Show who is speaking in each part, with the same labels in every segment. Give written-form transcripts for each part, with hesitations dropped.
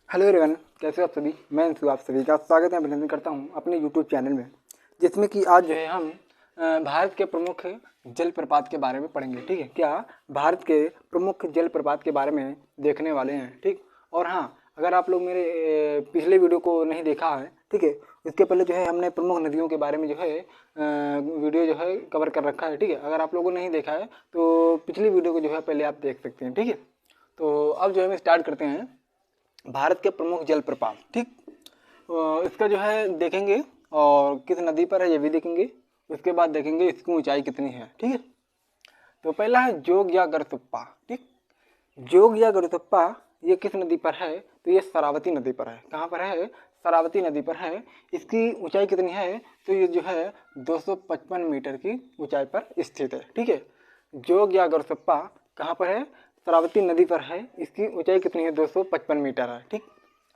Speaker 1: Hello everyone, कैसे हो आप सभी। मैं अंशु, आप सभी का स्वागत है, अभिनंदन करता हूं अपने यूट्यूब चैनल में, जिसमें कि आज जो है हम भारत के प्रमुख जलप्रपात के बारे में पढ़ेंगे। ठीक है, क्या भारत के प्रमुख जलप्रपात के बारे में देखने वाले हैं। ठीक, और हाँ, अगर आप लोग मेरे पिछले वीडियो को नहीं देखा है, ठीक है, इसके पहले जो है हमने प्रमुख नदियों के बारे में जो है वीडियो जो है कवर कर रखा है। ठीक है, अगर आप लोगों ने नहीं देखा है तो पिछली वीडियो को जो है पहले आप देख सकते हैं। ठीक है, तो अब जो है हम स्टार्ट करते हैं भारत के प्रमुख जलप्रपात। ठीक, इसका जो है देखेंगे और किस नदी पर है ये भी देखेंगे। उसके बाद देखेंगे इसकी ऊंचाई कितनी है। ठीक है, तो पहला है जोग या गरसुप्पा। ठीक, जोग या गरसुप्पा ये किस नदी पर है, तो ये शरावती नदी पर है। कहाँ पर है? शरावती नदी पर है। इसकी ऊंचाई कितनी है, तो ये जो है 255 मीटर की ऊंचाई पर स्थित है। ठीक है, जोग या गरसुप्पा कहाँ पर है? शरावती नदी पर है। इसकी ऊंचाई कितनी है? 255 मीटर है। ठीक,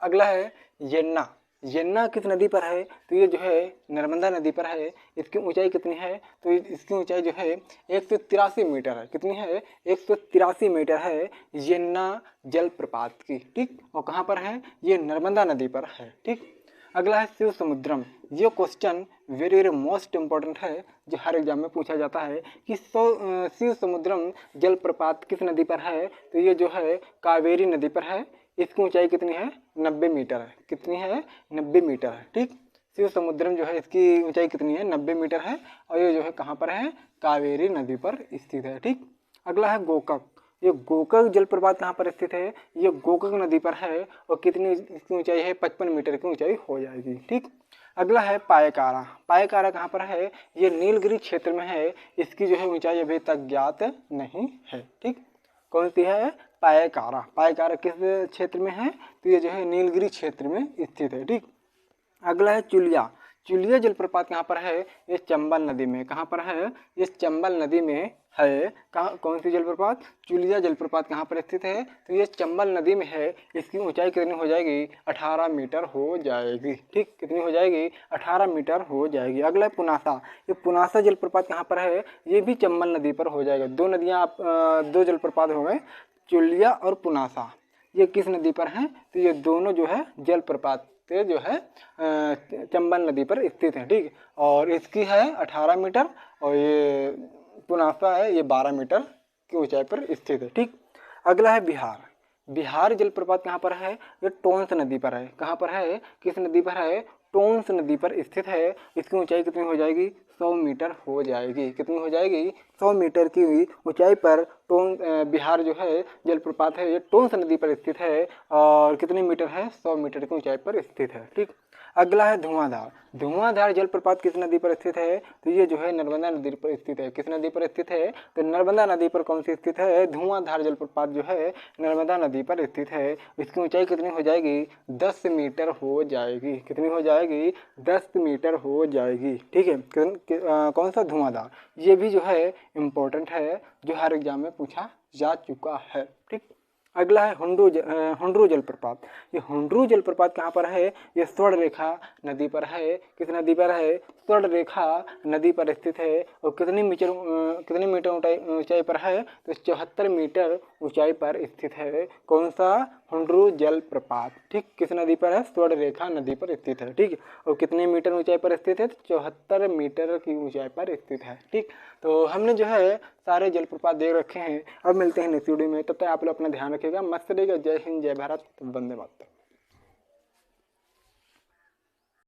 Speaker 1: अगला है यन्ना। यन्ना किस नदी पर है, तो ये जो है नर्मदा नदी पर है। इसकी ऊंचाई कितनी है, तो इसकी ऊंचाई जो है 183 मीटर है। कितनी है? 183 मीटर है यन्ना जलप्रपात की। ठीक, और कहाँ पर है? ये नर्मदा नदी पर है। ठीक, अगला है शिव समुद्रम। ये question very very most important है, जो हर एग्जाम में पूछा जाता है कि शिव समुद्रम जलप्रपात किस नदी पर है, तो ये जो है कावेरी नदी पर है। इसकी ऊंचाई कितनी है? 90 मीटर है। कितनी है? 90 मीटर है। ठीक, शिव समुद्रम जो है इसकी ऊंचाई कितनी है? 90 मीटर है, और ये जो है कहाँ पर है? कावेरी नदी पर स्थित है। ठीक, अगला है गोकक। ये गोकक जलप्रपात कहाँ पर स्थित है? ये गोकक नदी पर है, और कितनी इसकी ऊंचाई है? 55 मीटर की ऊंचाई हो जाएगी। ठीक, अगला है पायकारा। पायकारा कहाँ पर है? ये नीलगिरी क्षेत्र में है। इसकी जो है ऊंचाई अभी तक ज्ञात नहीं है। ठीक, कौन सी है? पायकारा। पायकारा किस क्षेत्र में है, तो ये जो है नीलगिरी क्षेत्र में स्थित है। ठीक, अगला है चुलिया। चुलिया जलप्रपात कहाँ पर है? ये चंबल नदी में। कहाँ पर है? ये चंबल नदी में है। कहाँ, कौन सी जलप्रपात? चुलिया जलप्रपात कहाँ पर स्थित है, तो ये चंबल नदी में है। इसकी ऊंचाई कितनी हो जाएगी? 18 मीटर हो जाएगी। ठीक, कितनी हो जाएगी? 18 मीटर हो जाएगी। अगला है पुनासा। ये पुनासा जलप्रपात कहाँ पर है? ये भी चंबल नदी पर हो जाएगा। दो नदियाँ आप दो जलप्रपात हो गए, चुलिया और पुनासा। ये किस नदी पर हैं, तो ये दोनों जो है जलप्रपात जो है चंबल नदी पर स्थित है। ठीक, और इसकी है 18 मीटर, और ये पुनासा है ये 12 मीटर की ऊंचाई पर स्थित है। ठीक, अगला है बिहार। बिहार जलप्रपात कहाँ पर है? ये टोंस नदी पर है। कहाँ पर है? किस नदी पर है? टोंस नदी पर स्थित है। इसकी ऊंचाई कितनी हो जाएगी? 100 मीटर हो जाएगी। कितनी हो जाएगी? 100 मीटर की ऊंचाई पर बिहार जो है जलप्रपात है, ये टोंस नदी पर स्थित है, और कितनी मीटर है? 100 मीटर की ऊंचाई पर स्थित है। ठीक, अगला है धुआंधार। धुआंधार जलप्रपात किस नदी पर स्थित है, तो ये जो है नर्मदा नदी पर स्थित है। किस नदी पर स्थित है, तो नर्मदा नदी पर कौन सी स्थित है? धुआंधार जलप्रपात जो है नर्मदा नदी पर स्थित है। इसकी ऊंचाई कितनी हो जाएगी? 10 मीटर हो जाएगी। कितनी हो जाएगी? 10 मीटर हो जाएगी। ठीक है, कौन सा? धुआंधार। ये भी जो है इम्पोर्टेंट है, जो हर एग्जाम में पूछा जा चुका है। ठीक, अगला है हुंड्रू जलप्रपात। ये हुंड्रू जलप्रपात कहाँ पर है? ये स्वर्ण रेखा नदी पर है। किस नदी पर है? स्वर्ण रेखा नदी पर स्थित है, और कितनी मीटर ऊंचाई पर है, तो 74 मीटर ऊंचाई पर स्थित है। कौन सा? हुंड्रू जलप्रपात। ठीक, किस नदी पर है? स्वर्ण रेखा नदी पर स्थित है। ठीक, और कितने मीटर ऊंचाई पर स्थित है? 74 मीटर की ऊंचाई पर स्थित है। ठीक, तो हमने जो है सारे जलप्रपात देख रखे हैं। अब मिलते हैं नेक्स्ट वीडियो में, तब तक आप लोग अपना ध्यान रखिएगा। मस्त रहेगा। जय हिंद, जय भारत, वंदे मातरम।